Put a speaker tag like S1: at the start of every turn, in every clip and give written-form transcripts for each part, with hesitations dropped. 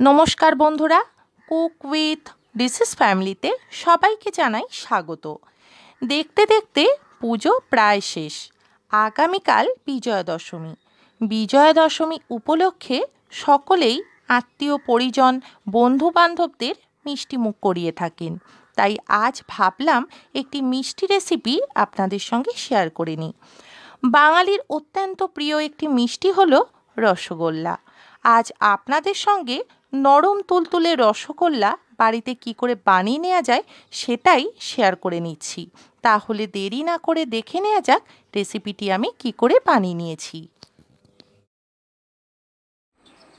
S1: নমস্কার বন্ধুরা, cook with ডিসিস ফ্যামিলিতে সবাইকে জানাই স্বাগত। দেখতে দেখতে পুজো প্রায় শেষ। আগামীকাল বিজয়া দশমী। বিজয়া দশমী উপলক্ষে সকলেই আত্মীয় পরিজন বন্ধুবান্ধবদের মিষ্টিমুখ করিয়ে থাকেন। তাই আজ ভাবলাম একটি মিষ্টি রেসিপি আপনাদের সঙ্গে শেয়ার করে নিই। বাঙালির অত্যন্ত প্রিয় একটি মিষ্টি হলো রসগোল্লা। আজ আপনাদের সঙ্গে নরম তুলতুলে রসগোল্লা বাড়িতে কি করে বানিয়ে নেওয়া যায় সেটাই শেয়ার করে নিচ্ছি। তাহলে দেরি না করে দেখে নেওয়া যাক রেসিপিটি আমি কি করে বানিয়ে নিয়েছি।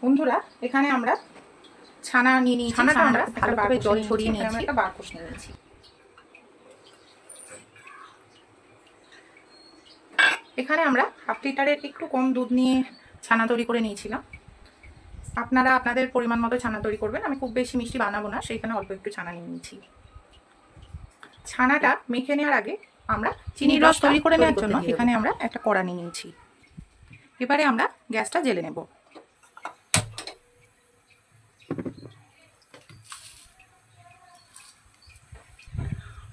S2: বন্ধুরা, এখানে আমরা ছানা নিয়ে নিয়েছি। ছানাটা আমরা ভালোভাবে জল ছড়িয়ে নিয়েছি, একটা বারকোশ নিয়ে নিয়েছি। এখানে আমরা হাফ লিটারের একটু কম দুধ নিয়ে ছানা তৈরি করে নিয়েছিলাম। আপনারা আপনাদের পরিমাণ মতো ছানা তৈরি করবেন। আমি খুব বেশি মিষ্টি বানাবো না, সেইখানে অল্প একটু ছানা নিয়ে নিয়েছি। ছানাটা মেখে নেওয়ার আগে আমরা চিনির রস তৈরি করে নেওয়ার জন্য এখানে আমরা একটা কড়া নিয়ে নিয়েছি। এবারে আমরা গ্যাসটা জ্বেলে নেব।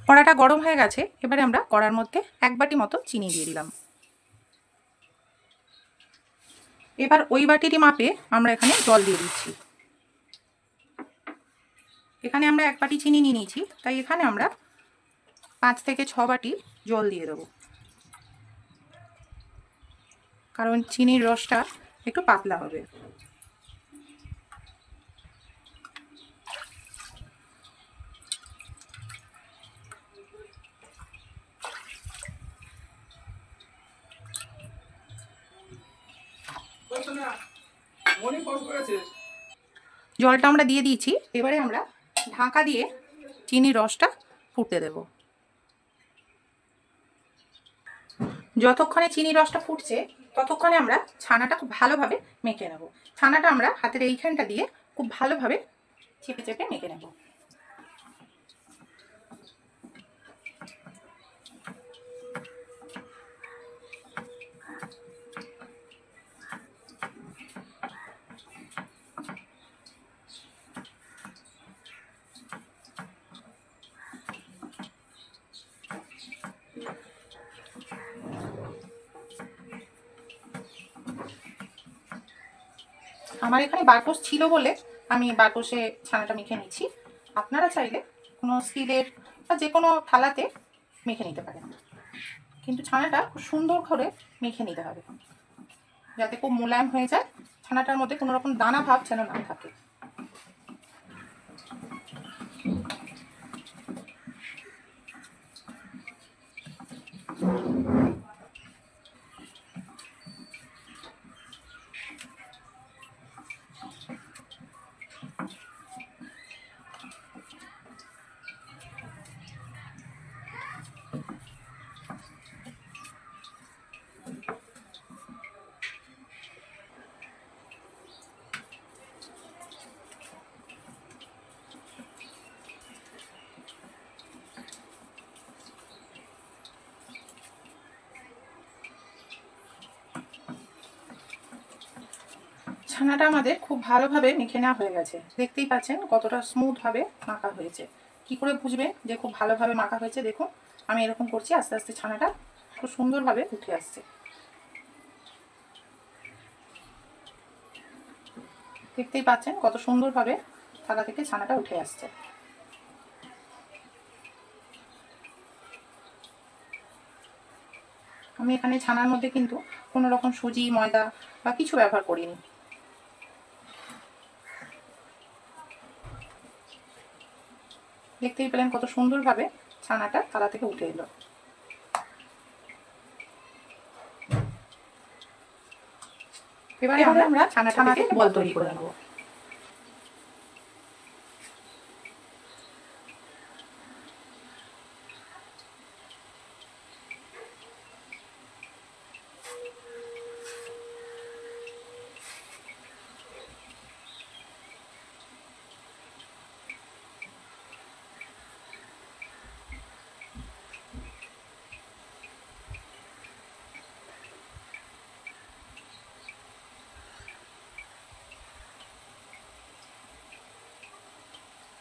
S2: কড়াটা গরম হয়ে গেছে। এবারে আমরা কড়ার মধ্যে এক বাটি মতো চিনি দিয়ে দিলাম। এবার ওই বাটিরই মাপে আমরা এখানে জল দিয়ে দিচ্ছি। এখানে আমরা এক বাটি চিনি নিয়ে নিয়েছি, তাই এখানে আমরা 5 থেকে 6 বাটি জল দিয়ে দেবো, কারণ চিনির রসটা একটু পাতলা হবে। জলটা আমরা দিয়ে দিয়েছি। এবারে আমরা ঢাকা দিয়ে চিনির রসটা ফুটতে দেব। যতক্ষণে চিনির রসটা ফুটছে ততক্ষণে আমরা ছানাটা খুব ভালোভাবে মেখে নেব। ছানাটা আমরা হাতের এইখানটা দিয়ে খুব ভালোভাবে চেপে চেপে মেখে নেব। আমার এখানে বারকোশ ছিল বলে আমি বারকোশে ছানাটা মেখে নিচ্ছি। আপনারা চাইলে কোনো স্টিলের বা যে কোনো থালাতে মেখে নিতে পারেন, কিন্তু ছানাটা খুব সুন্দর করে মেখে নিতে হবে, যাতে খুব মোলায়েম হয়ে যায়। ছানাটার মধ্যে কোনো রকম দানা ভাব যেন না থাকে। ছানাটা আমাদের খুব ভালোভাবে মেখে নেওয়া হয়ে গেছে। দেখতেই পাচ্ছেন কতটা স্মুথভাবে মাখা হয়েছে। কি করে বুঝবেন যে খুব ভালোভাবে মাখা হয়েছে? দেখুন, আমি এরকম করছি, আস্তে আস্তে ছানাটা খুব সুন্দরভাবে উঠে আসছে। দেখতেই পাচ্ছেন কত সুন্দরভাবে থালা থেকে ছানাটা উঠে আসছে। আমি এখানে ছানার মধ্যে কিন্তু কোনো রকম সুজি, ময়দা বা কিছু ব্যবহার করিনি। দেখতেই পেলেন কত সুন্দরভাবে ছানাটা থালা থেকে উঠে এলো। এবারে আমরা ছানাটা থেকে বল তৈরি করে নেব।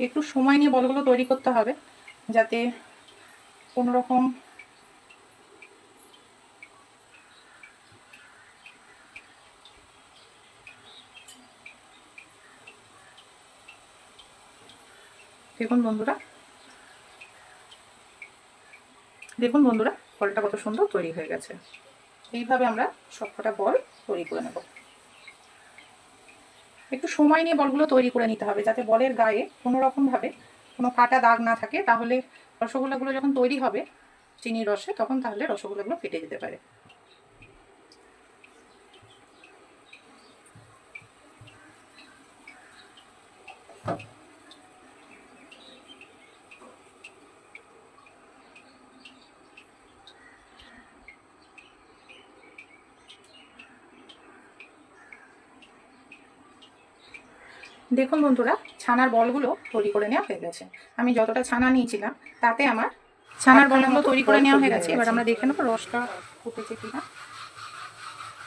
S2: একটু সময় নিয়ে বলগুলো তৈরি করতে হবে, যাতে কোনো রকম দেখুন বন্ধুরা, বলটা কত সুন্দর তৈরি হয়ে গেছে। এইভাবে আমরা সবকটা বল তৈরি করে নেব। একটু সময় নিয়ে বলগুলো তৈরি করে নিতে হবে, যাতে বলের গায়ে কোনো রকমভাবে কোনো কাটা দাগ না থাকে। তাহলে রসগোল্লাগুলো যখন তৈরি হবে চিনির রসে, তখন তাহলে রসগোল্লাগুলো ফেটে যেতে পারে। দেখুন বন্ধুরা, ছানার বলগুলো তৈরি করে নেওয়া হয়ে গেছে। আমি যতটা ছানা নিয়েছিলাম তাতে আমার ছানার বলগুলো তৈরি করে নেওয়া হয়ে গেছে। এবার আমরা দেখে নেবো রসটা ফুটেছে কিনা।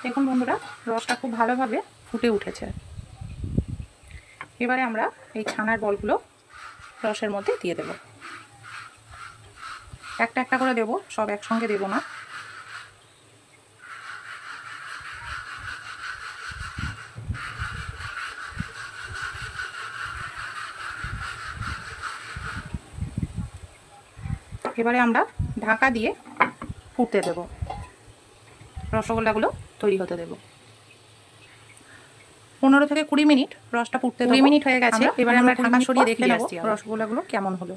S2: দেখুন বন্ধুরা, রসটা খুব ভালোভাবে ফুটে উঠেছে। এবারে আমরা এই ছানার বলগুলো রসের মধ্যে দিয়ে দেব। একটা একটা করে দেব, সব একসঙ্গে দেব না। এবারে আমরা ঢাকা দিয়ে ফুটতে দেব, রসগোল্লাগুলো তৈরি হতে দেব। 15 থেকে 20 মিনিট রসটা ফুটতে দেব। 20 মিনিট হয়ে গেছে। এবারে আমরা ঢাকা সরিয়ে দেখে নেব রসগোল্লাগুলো কেমন হলো।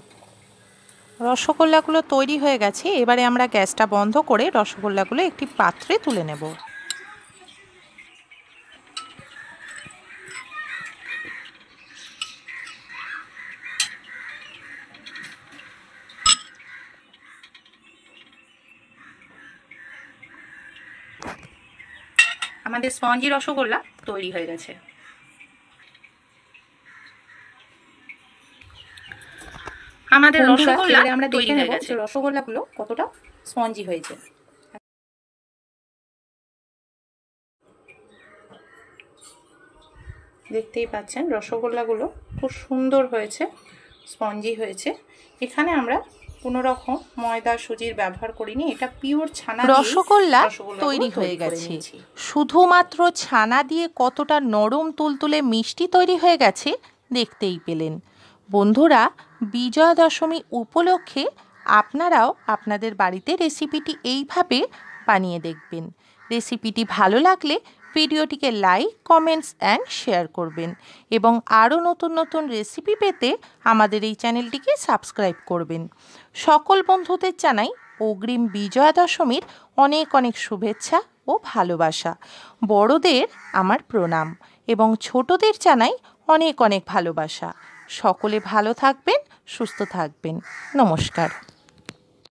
S1: রসগোল্লাগুলো তৈরি হয়ে গেছে। এবারে আমরা গ্যাসটা বন্ধ করে রসগোল্লাগুলো একটি পাত্রে তুলে নেব।
S2: আমাদের স্পঞ্জি রসগোল্লা তৈরি হয়ে গেছে। আমাদের রসগোল্লা আমরা দেখে নেব যে রসগোল্লাগুলো কতটা স্পঞ্জি হয়েছে। দেখতেই পাচ্ছেন রসগোল্লাগুলো খুব সুন্দর হয়েছে, স্পঞ্জি হয়েছে। এখানে আমরা কোনো রকম ময়দা সুজির ব্যবহার করিনি, এটা পিওর ছানা।
S1: রসগোল্লা তৈরি হয়ে গেছে। শুধুমাত্র ছানা দিয়ে কতটা নরম তুলতুলে মিষ্টি তৈরি হয়ে গেছে দেখতেই পেলেন। বন্ধুরা, বিজয়া দশমী উপলক্ষে আপনারাও আপনাদের বাড়িতে রেসিপিটি এইভাবে বানিয়ে দেখবেন। রেসিপিটি ভালো লাগলে ভিডিওটিকে লাইক, কমেন্টস অ্যান্ড শেয়ার করবেন এবং আরও নতুন নতুন রেসিপি পেতে আমাদের এই চ্যানেলটিকে সাবস্ক্রাইব করবেন। সকল বন্ধুদের জানাই অগ্রিম বিজয়া দশমীর অনেক অনেক শুভেচ্ছা ও ভালোবাসা। বড়দের আমার প্রণাম এবং ছোটদের জানাই অনেক অনেক ভালোবাসা। সকলে ভালো থাকবেন, সুস্থ থাকবেন। নমস্কার।